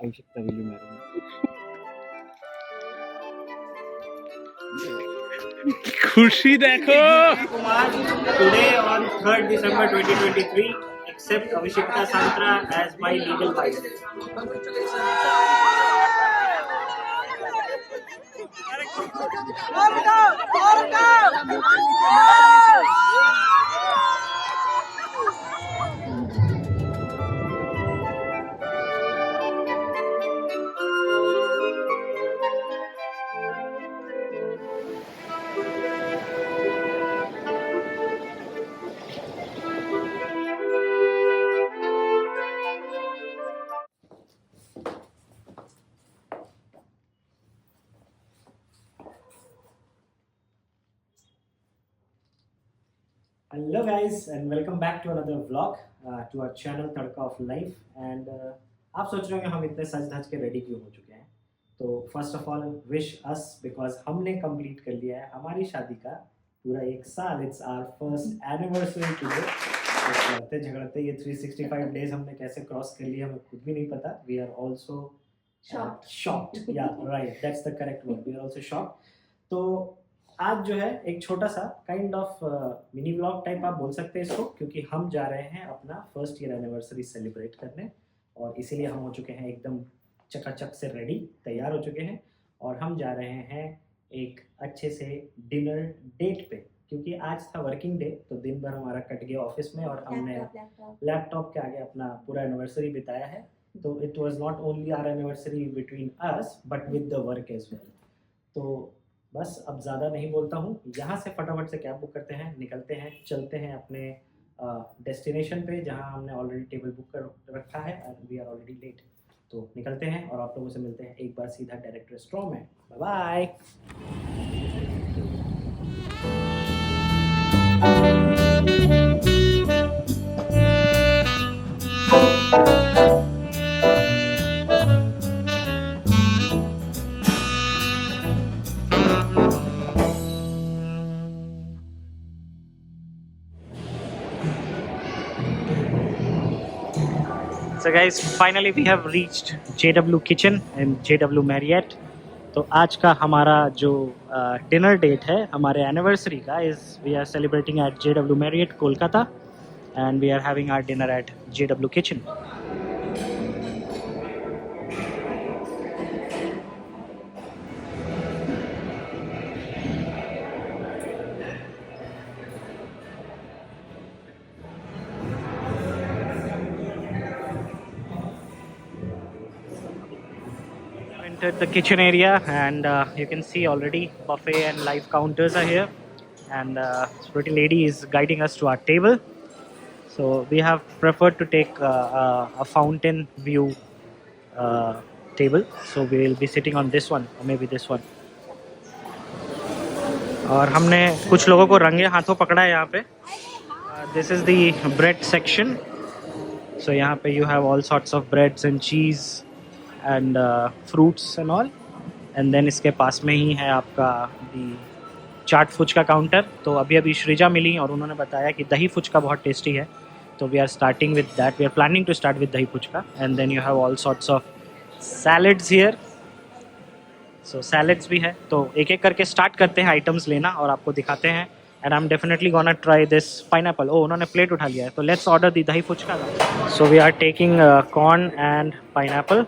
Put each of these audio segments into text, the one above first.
आवश्यकता will be married. खुशी देखो Kumar today on 3rd December 2023 accept Avishikta Santra as my legal wife. Hello guys and welcome back to another vlog to our channel tadka of life and आप सोच रहे होंगे हम इतने सज धज के रेडी क्यों हो चुके हैं। तो first of all wish us because हमने कंप्लीट कर लिया है हमारी शादी का पूरा 1 साल। It's our first anniversary today. लड़ते झगड़ते ये 365 डेज हमने कैसे क्रॉस कर लिया हमें खुद भी नहीं पता। We are also shocked yeah right that's the correct word, we are also shocked. तो आज जो है एक छोटा सा kind of mini vlog type आप बोल सकते हैं इसको, क्योंकि हम जा रहे हैं अपना फर्स्ट ईयर एनिवर्सरी सेलिब्रेट करने और इसीलिए हम हो चुके हैं एकदम चकाचक से रेडी, तैयार हो चुके हैं और हम जा रहे हैं एक अच्छे से डिनर डेट पे, क्योंकि आज था वर्किंग डे तो दिन भर हमारा कट गया ऑफिस में और हमने लैपटॉप के आगे अपना पूरा एनिवर्सरी बिताया है। तो it was not only our anniversary between us but with the work as well. तो बस अब ज़्यादा नहीं बोलता हूँ, यहाँ से फटाफट से कैब बुक करते हैं, निकलते हैं, चलते हैं अपने डेस्टिनेशन पे जहाँ हमने ऑलरेडी टेबल बुक कर रखा है and we are already late. तो निकलते हैं और आप लोगों से मिलते हैं एक बार सीधा डायरेक्ट रेस्टोरेंट में। Bye bye. So guys, finally we have reached JW Kitchen and JW Marriott। तो आज का हमारा जो डिनर डेट है हमारे एनिवर्सरी का is we are celebrating at JW Marriott Kolkata and we are having our dinner at JW Kitchen। Entered the kitchen area and you can see already buffet and live counters are here and pretty lady is guiding us to our table. So we have preferred to take a fountain view table, so we will be sitting on this one or maybe this one। और हमने कुछ लोगों को रंगे हाथों पकड़ा है यहाँ पे। This is the bread section, so यहाँ पे you have all sorts of breads and cheese and fruits and all, and then इसके पास में ही है आपका दी चाट फुचका काउंटर। तो अभी अभी श्रीजा मिली और उन्होंने बताया कि दही फुचका बहुत टेस्टी है, तो we are starting with that. We are planning to start with dahi fuchka and then you have all sorts of salads here. So salads भी है, तो एक एक करके स्टार्ट करते हैं आइटम्स लेना और आपको दिखाते हैं। And I am definitely gonna try this pineapple. ओ उन्होंने प्लेट उठा लिया है, तो let's order the dahi fuchka. So we are taking corn and pineapple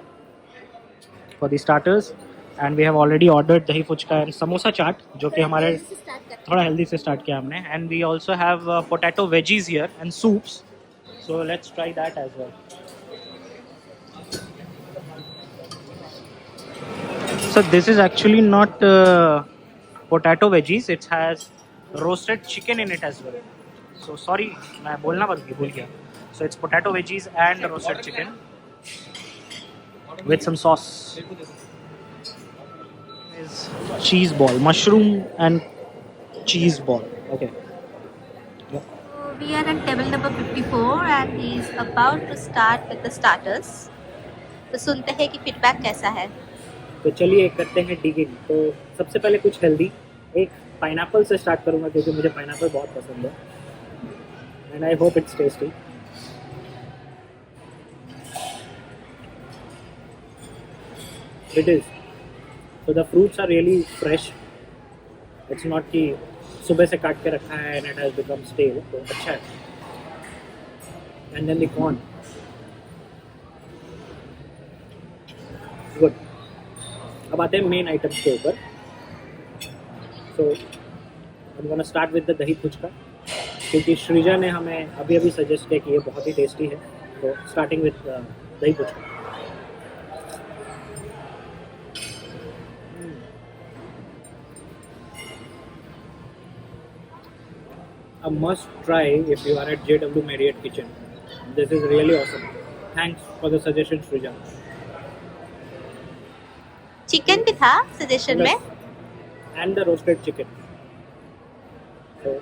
for the starters and we have already ordered dahi fuchka and samosa chaat जो कि हमारे थोड़ा हेल्दी से स्टार्ट किया हमने। and we also have potato veggies here and soups, so let's try that as well। so this is actually not potato veggies, it has roasted chicken in it as well। so sorry मैं बोलना भूल गया। so it's potato veggies and roasted chicken with some sauce। is cheese ball, mushroom and cheese ball। okay, So we are at table number 54 and he is about to start with the starters। तो सुनते हैं कि feedback कैसा है। तो चलिए करते हैं डिगिंग। तो सबसे पहले कुछ हेल्दी, एक पाइनएप्पल से स्टार्ट करूँगा क्योंकि मुझे पाइनएप्पल बहुत पसंद है and I hope it's tasty. It is. So the fruits are really fresh. It's not कि सुबह से काट के रखा है and it has become stale. तो अच्छा है. And then the corn. Good. अब आते हैं मेन आइटम्स के ऊपर. So I'm gonna start with the दही पुचका, क्योंकि श्रीजा ने हमें अभी अभी सजेस्ट किया कि ये बहुत ही टेस्टी है. तो स्टार्टिंग विद दही puchka. A must try if you are at JW Marriott Kitchen. This is really awesome. Thanks for the suggestion, Shrija. Chicken भी था सजेशन में. And the roasted chicken. So,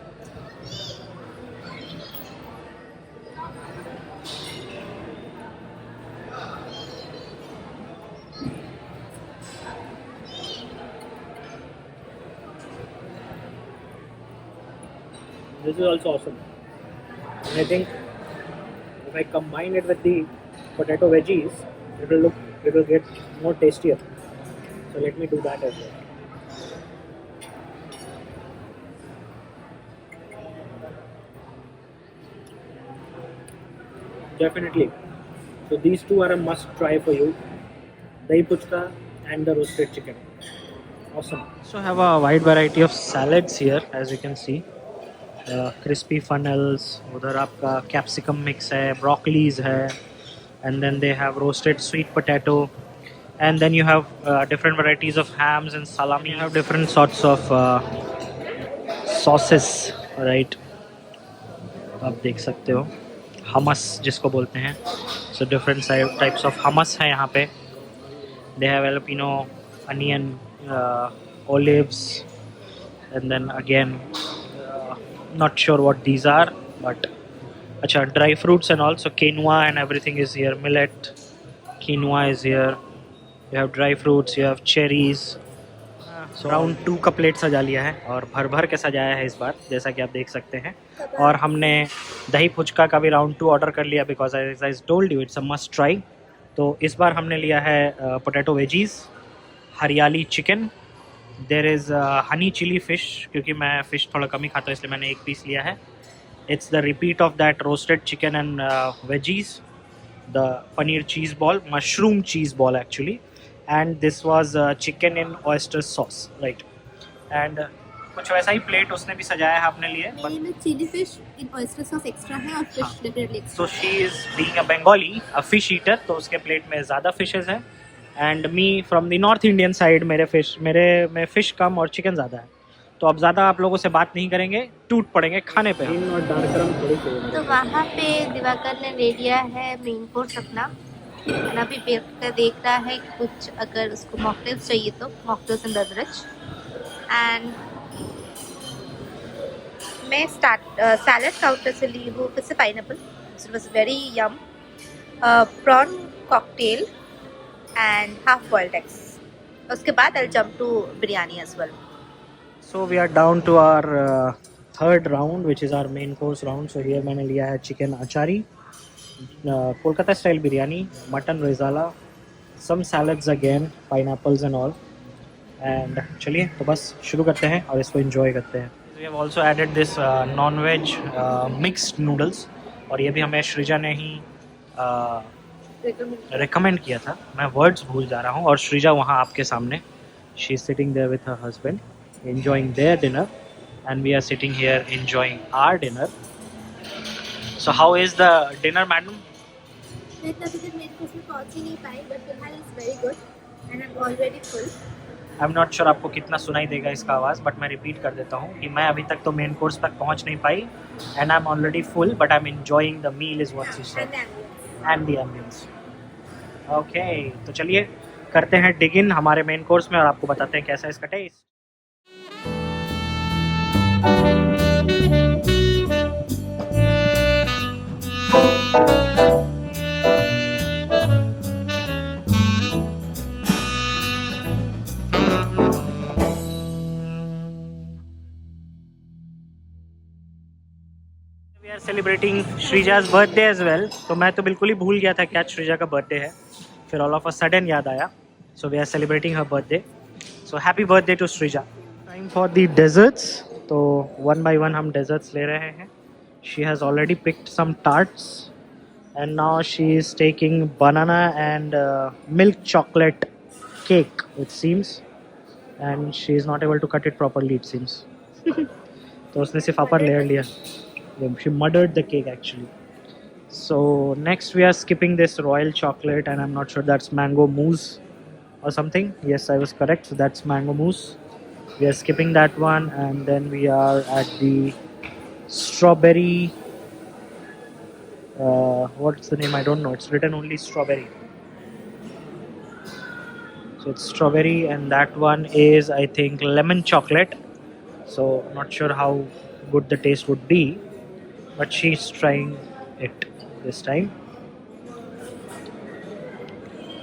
this is also awesome. And I think if I combine it with the potato veggies, it will get more tastier. So let me do that as well. Definitely. So these two are a must try for you. Dahi puchka and the roasted chicken. Awesome. So I have a wide variety of salads here, as you can see. Crispy funnels, उधर आपका capsicum mix है, broccolis है, and then they have roasted sweet potato, and then you have different varieties of hams and salami. You have different sorts of sauces, right? आप देख सकते हो, hummus जिसको बोलते हैं. So different types of hummus है यहाँ पे. They have jalapeno, onion, olives, and then again. Not sure what these are, but acha, dry fruits and also quinoa and everything is here. Millet, quinoa is here. You have dry fruits, you have cherries. So round 2 का plate सजा लिया है और भर भर के सजाया है इस बार, जैसा कि आप देख सकते हैं. और हमने दही पुचका का भी राउंड 2 ऑर्डर कर लिया, because I told you it's a must try. तो इस बार हमने लिया है potato veggies, hariyali chicken. There is honey chilli fish, क्योंकि मैं फ़िश थोड़ा कम ही खाता हूँ इसलिए मैंने एक पीस लिया है. It's the repeat of that roasted chicken and veggies, the paneer cheese ball, mushroom cheese ball actually, and this was chicken in oyster sauce, right. And कुछ वैसा ही प्लेट उसने भी सजाया है अपने लिए. Chilli fish in oyster sauce extra है और fish definitely extra. So she is being a Bengali, a fish eater, तो उसके प्लेट में ज़्यादा फिशेज़ हैं. And me from the north Indian side, मेरे में फ़िश कम और चिकन ज़्यादा है. तो अब ज़्यादा आप लोगों से बात नहीं करेंगे, टूट पड़ेंगे खाने पे. तो वहाँ पे दिवाकर ने ले लिया है मेन कोर्स अपना. अभी देख रहा है कुछ अगर उसको मॉकटेल्स चाहिए तो मॉकटेल्स एंड बेवरेज. एंड मैं सैलड काउंटर से ली हूँ फिर से pineapple, it was very yum, prawn cocktail and half boiled eggs. उसके बाद I'll jump to biryani as well. So we are down to our third round, which is our main course round. So here मैंने लिया है chicken achari, Kolkata style biryani, mutton rezala, some salads again, pineapples and all. And चलिए तो बस शुरू करते हैं और इसको enjoy करते हैं. We have also added this non-veg mixed noodles, और ये भी हमें श्रीजा ने ही रिकमेंड किया था. मैं वर्ड्स भूल जा रहा हूँ. और श्रीजा वहाँ आपके सामने, she is sitting there with her husband enjoying their dinner, and we are sitting here enjoying our dinner. So how is the dinner madam? मैं तभी तक मेरे को उसमें पहुंच ही नहीं पाई, बट फिलहाल it's very good and I am already full. I am not sure आपको कितना सुनाई देगा इसका आवाज़, बट मैं रिपीट कर देता हूँ कि मैं अभी तक तो मेन कोर्स तक पहुँच नहीं पाई, and I am already full, but I am enjoying the meal is what she said, and the ambience. Okay, तो चलिए करते हैं डिग इन हमारे मेन कोर्स में और आपको बताते हैं कैसा है इसका taste. We are celebrating Sreeja's birthday as well. तो मैं तो बिल्कुल ही भूल गया था कि आज श्रीजा का बर्थडे है. फिर ऑल ऑफ अ सडन याद आया. So we are celebrating her birthday. So happy birthday to Srija. Time for the desserts. So one by one हम desserts ले रहे हैं. She has already picked some tarts, and now she is taking banana and milk chocolate cake, it seems, and she is not able to cut it properly, it seems. तो उसने सिर्फ upper layer लिया. She murdered the cake actually. So next we are skipping this royal chocolate, and I'm not sure that's mango mousse or something. Yes, I was correct. So that's mango mousse. We are skipping that one, and then we are at the strawberry. What's the name? I don't know. It's written only strawberry. So it's strawberry, and that one is, I think, lemon chocolate. So not sure how good the taste would be, but she's trying it this time,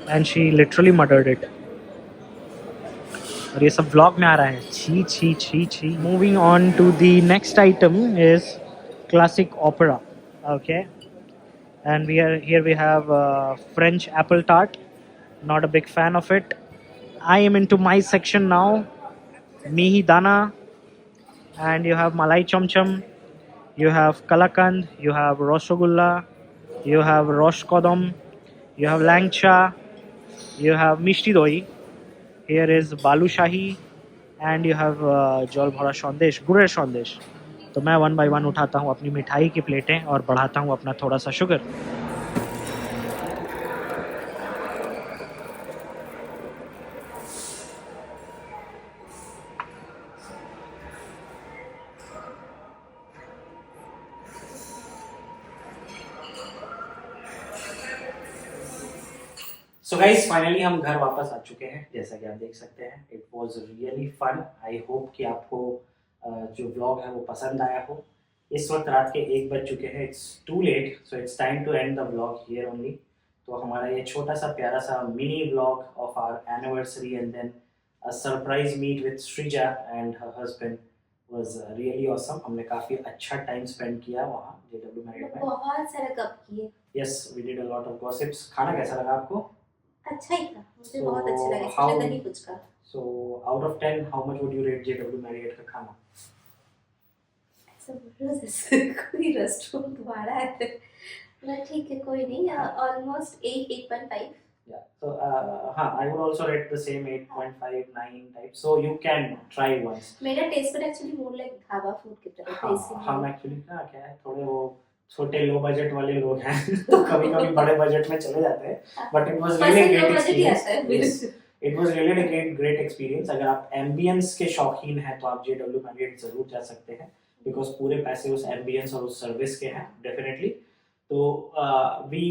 and she literally murdered it. और ये सब vlog में आ रहा है. छी छी छी छी. Moving on to the next item is classic opera. Okay, and we have French apple tart. Not a big fan of it. I am into my section now. Mihi dana, and you have malai chom chom, you have kalakand, you have roshogulla, you have rosh kodam, you have langcha, you have mishti doi. Here is balushahi, and you have jol bhora sandesh, गुड़ संदेश. तो मैं one by one उठाता हूँ अपनी मिठाई की प्लेटें और बढ़ाता हूँ अपना थोड़ा सा शुगर. सो गाइस फाइनली हम घर वापस आ चुके हैं. जैसा कि आप देख सकते हैं, it was really fun. I hope कि आपको जो व्लॉग है वो पसंद आया हो. इस वक्त रात के 1 बज चुके हैं. It's too late, so it's time to end the vlog here only. तो हमारा ये छोटा सा प्यारा सा mini vlog of our anniversary and then a surprise meet with Sreeja and her husband was really awesome. हमने काफ़ी अच्छा टाइम स्पेंड किया वहाँ JW मैरियट में. बहुत सारा गप किए. Yes, we did a lot of gossips. खाना कैसा लगा आपको? अच्छा ही था, मुझे बहुत अच्छा लगा, स्पेशली दही puchka. So out of 10, how much would you rate JW Marriott का खाना? कोई रेस्टोरेंट भाड़ा है तो ठीक है, कोई नहीं. ऑलमोस्ट 8.5. Yeah. So हाँ, I would also rate the same 8.5, 9 type. So you can try once. मेरा टेस्ट पर actually more like dhaba food की तरह था. हाँ, हम एक्चुअली क्या है, थोड़े वो छोटे लो बजट वाले लोग हैं तो कभी-कभी बड़े बजट में चले जाते हैं. But it was really great experience. It was really great experience. अगर आप एम्बियंस के शौकीन हैं तो आप JW मैरियट जरूर जा सकते हैं, बिकॉज पूरे पैसे उस एम्बियंस और उस सर्विस के हैं डेफिनेटली. तो we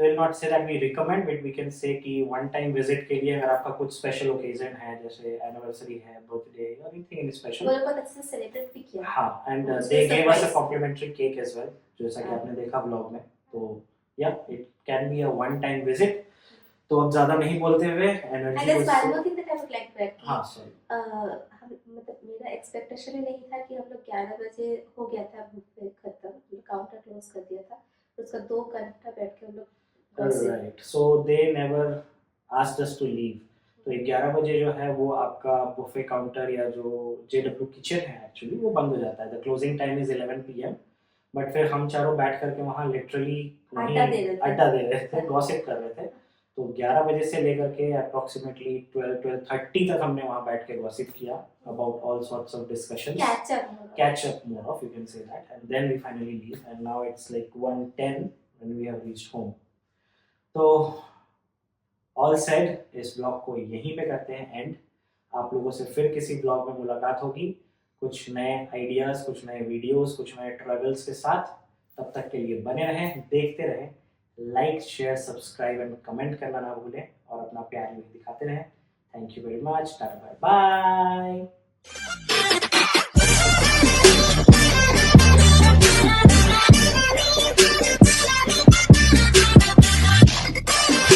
will not say that we recommend, but we can say कि वन टाइम विजिट के लिए अगर आपका कुछ स्पेशल ओकेजन है, जैसे एनिवर्सरी है, बर्थडे और एनीथिंग इन स्पेशल. वो बहुत अच्छे से सेलिब्रेट भी किया. हाँ, and they gave us a complimentary cake as well, जैसा कि आपने देखा व्लॉग में. तो yeah it can be a one time visit. तो अब ज्यादा नहीं बोलते हुए एनर्जी को हाँ सॉरी मतलब मेरा एक्सपेक्टेशन ही नहीं था कि हम लोग 11 बजे हो गया था बुफे खत्म, काउंटर क्लोज कर दिया था. उसका 2 घंटा बैठ के हम लोग. Right. So they never asked us to leave. तो 11 बजे जो है वो आपका बुफे काउंटर या जो JW किचन है एक्चुअली वो बंद हो जाता है. The closing time is 11 PM. But फिर हम चारों बैठ करके वहाँ लिटरली अड्डा दे रहे थे, गॉसिप कर रहे थे. तो 11 बजे से लेकर के अप्रोक्सीमेटली 12:30 तक हमने वहाँ बैठ के गॉसिप किया about all sorts of discussions. Catch up more of, you can say that. And then we finally leave, and now it's like 1:10 when we have reached home. तो all said, इस blog को यहीं पे करते हैं and. आप लोगों से फिर किसी ब्लॉग में मुलाकात होगी, कुछ नए आइडियाज, कुछ नए वीडियोस, कुछ नए ट्रैवल्स के साथ. तब तक के लिए बने रहें, देखते रहें. Like, share, subscribe and comment करना ना भूलें और अपना प्यार भी दिखाते रहें. Thank you very much. Tata bye bye.